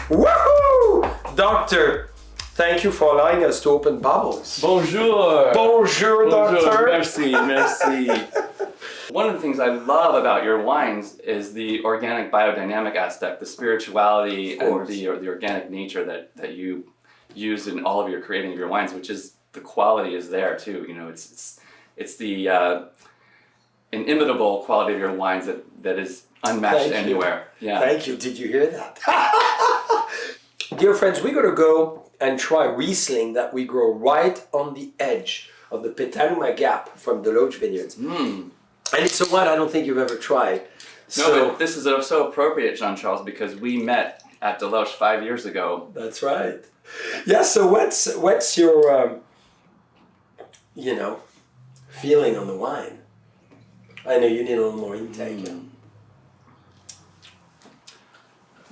Woohoo! Doctor, thank you for allowing us to open bubbles. Bonjour. Bonjour, doctor. Merci, merci. One of the things I love about your wines is the organic biodynamic aspect, the spirituality and the organic nature that you use in all of your creating of your wines, which is the quality is there too. You know, it's the inimitable quality of your wines that is unmatched anywhere. Yeah. Thank you. Did you hear that? Dear friends, we're going to go and try Riesling that we grow right on the edge of the Petaluma Gap from the Loge Vineyards. And it's a wine I don't think you've ever tried. No, but this is so appropriate, Jean-Charles, because we met at Deloche 5 years ago. That's right. Yeah, so what's your, feeling on the wine? I know you need a little more intake.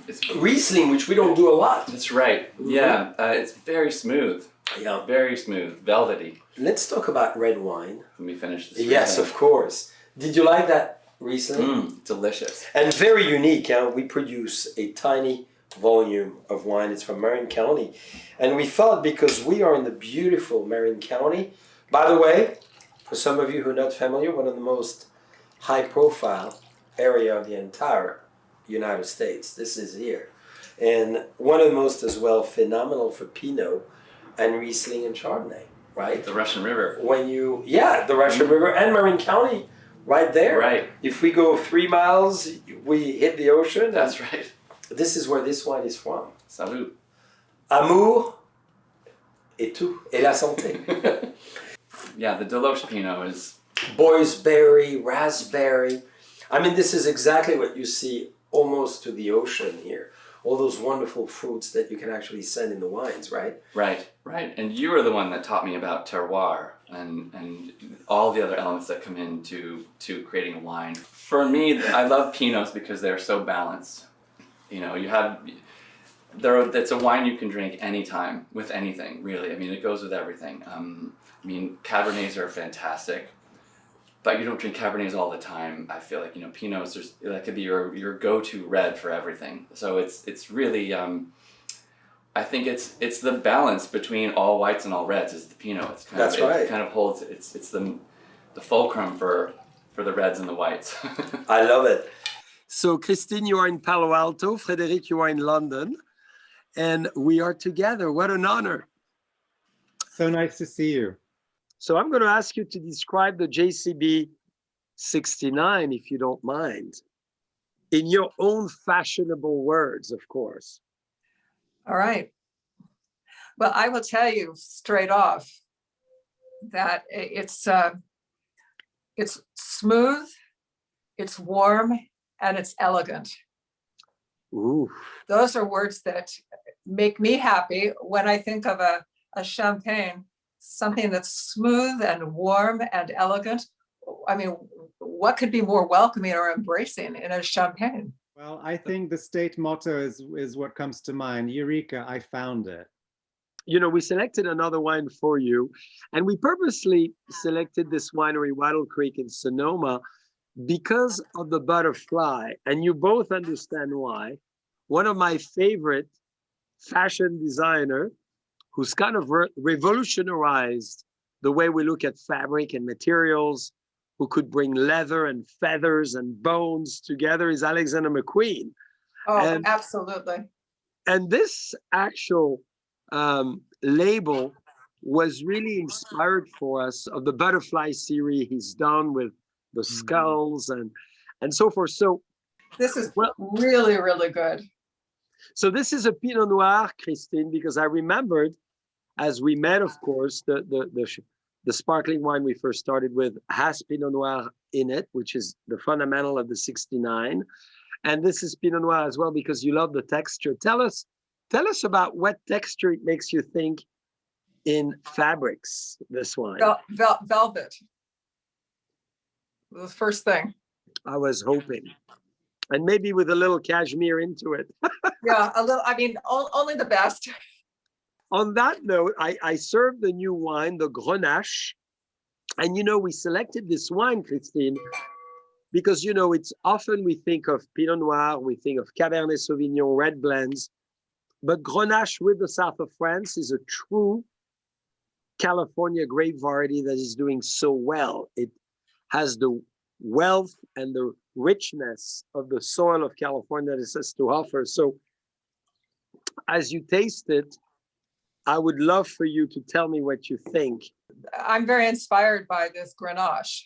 It's Riesling, which we don't do a lot. That's right. Yeah, it's very smooth. Yeah. Very smooth, velvety. Let's talk about red wine. Let me finish this. Yes, of course. Did you like that Riesling? Delicious. And very unique. We produce a tiny volume of wine. It's from Marin County. And we thought, because we are in the beautiful Marin County, by the way, for some of you who are not familiar, one of the most high-profile area of the entire United States. This is here. And one of the most, as well, phenomenal for Pinot and Riesling and Chardonnay, right? The Russian River. The Russian River and Marin County, right there. Right. If we go 3 miles, we hit the ocean. That's right. This is where this wine is from. Salut. Amour et tout, et la santé. Yeah, the Deloche Pinot is... Boyesberry, raspberry. I mean, this is exactly what you see almost to the ocean here. All those wonderful fruits that you can actually send in the wines, right? Right. And you were the one that taught me about terroir and all the other elements that come into creating a wine. For me, I love Pinots because they're so balanced. You know, it's a wine you can drink anytime with anything, really. I mean, it goes with everything. Cabernets are fantastic, but you don't drink Cabernets all the time. I feel like, Pinots, that could be your go-to red for everything. So it's really, I think it's the balance between all whites and all reds is the Pinot. It kind of holds, it's the fulcrum for the reds and the whites. I love it. So Christine, you are in Palo Alto. Frédéric, you are in London. And we are together. What an honor. So nice to see you. So I'm going to ask you to describe the JCB 69, if you don't mind, in your own fashionable words, of course. All right. Well, I will tell you straight off that it's smooth, it's warm, and it's elegant. Ooh. Those are words that make me happy when I think of a champagne, something that's smooth and warm and elegant. I mean, what could be more welcoming or embracing in a champagne? Well, I think the state motto is what comes to mind. Eureka, I found it. We selected another wine for you, and we purposely selected this winery, Wattle Creek in Sonoma, because of the butterfly, and you both understand why. One of my favorite fashion designer who's kind of revolutionized the way we look at fabric and materials, who could bring leather and feathers and bones together, is Alexander McQueen. Oh, absolutely. And this actual label was really inspired for us of the butterfly series he's done with the skulls and so forth. So this is really, really good. So this is a Pinot Noir, Christine, because I remembered as we met, of course, the sparkling wine we first started with has Pinot Noir in it, which is the fundamental of the 69. And this is Pinot Noir as well, because you love the texture. Tell us about what texture it makes you think in fabrics, this wine. Velvet. The first thing. I was hoping. And maybe with a little cashmere into it. Yeah, a little, only the best. On that note, I served the new wine, the Grenache. And, we selected this wine, Christine, because, it's often we think of Pinot Noir, we think of Cabernet Sauvignon, red blends. But Grenache with the south of France is a true California grape variety that is doing so well. It has the wealth and the richness of the soil of California that it has to offer. So as you taste it, I would love for you to tell me what you think. I'm very inspired by this Grenache.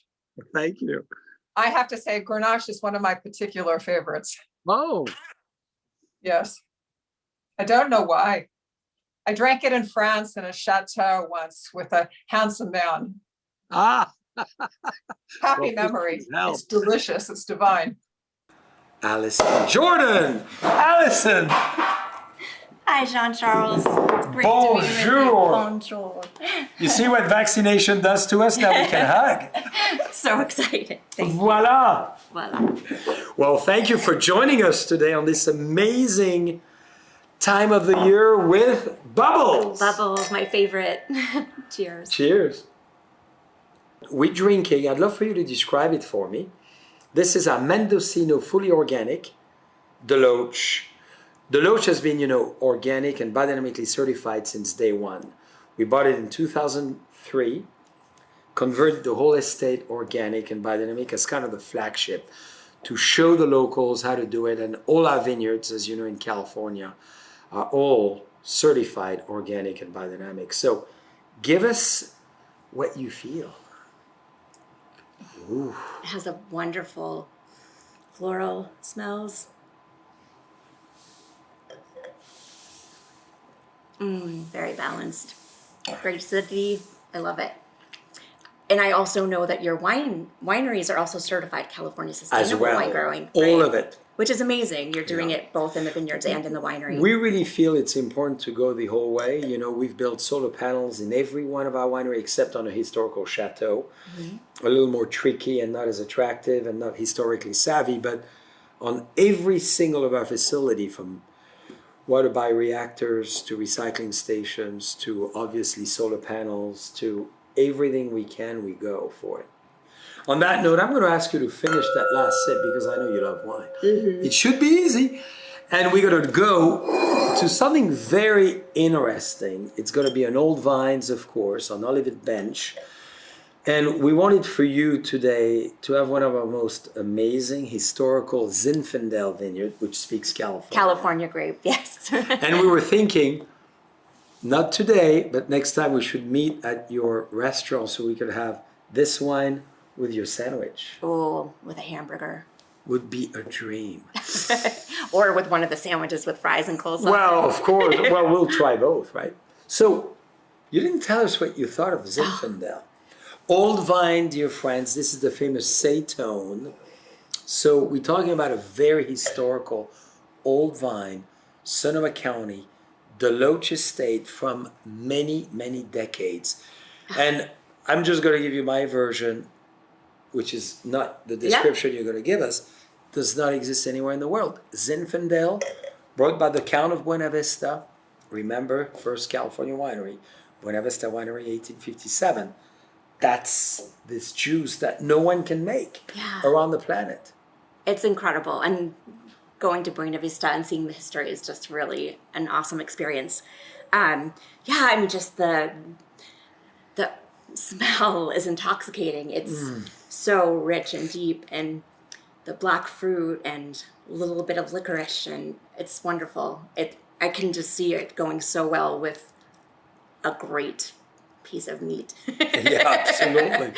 Thank you. I have to say Grenache is one of my particular favorites. Oh, Yes. I don't know why. I drank it in France in a chateau once with a handsome man. ah, Happy Well, memory. help. It's delicious. It's divine. Alison Jordan. Alison. Hi, Jean-Charles. It's great to be with you. Bonjour. Bonjour. You see what vaccination does to us? Now we can hug. So excited. Thank you. Voila. Voila. Well, thank you for joining us today on this amazing time of the year with Bubbles. Bubbles, my favorite. Cheers. Cheers. We're drinking, I'd love for you to describe it for me. This is a Mendocino fully organic Deloach. Deloach has been, organic and biodynamically certified since day one. We bought it in 2003, converted the whole estate organic and biodynamic as kind of the flagship to show the locals how to do it. And all our vineyards, as you know, in California, are all certified organic and biodynamic. So give us what you feel. Ooh. It has a wonderful floral smells. Very balanced. Great acidity. I love it. And I also know that your wineries are also certified California sustainable wine growing. All right? of it. Which is amazing. You're doing it both in the vineyards and in the winery. We really feel it's important to go the whole way. We've built solar panels in every one of our winery except on a historical chateau. A little more tricky and not as attractive and not historically savvy, but on every single of our facility, from water bioreactors to recycling stations to obviously solar panels to everything we can, we go for it. On that note, I'm going to ask you to finish that last sip because I know you love wine. It should be easy. And we're going to go to something very interesting. It's going to be on old vines, of course, on Olivet Bench. And we wanted for you today to have one of our most amazing historical Zinfandel vineyard, which speaks California. California grape, yes. And we were thinking, not today, but next time we should meet at your restaurant so we could have this wine with your sandwich. Oh, with a hamburger. Would be a dream. Or with one of the sandwiches with fries and coleslaw. Well, of course. Well, we'll try both, right? So, you didn't tell us what you thought of Zinfandel. Old vine, dear friends, this is the famous Saytone. So, we're talking about a very historical old vine, Sonoma County, Deloach Estate from many, many decades. And I'm just going to give you my version, which is not the description you're going to give us, does not exist anywhere in the world. Zinfandel, brought by the Count of Buena Vista. Remember, first California winery, Buena Vista Winery, 1857. That's this juice that no one can make around the planet. It's incredible. And going to Buena Vista and seeing the history is just really an awesome experience. Just the smell is intoxicating. It's so rich and deep, and the black fruit and a little bit of licorice, and it's wonderful. I can just see it going so well with a great piece of meat. Yeah, absolutely.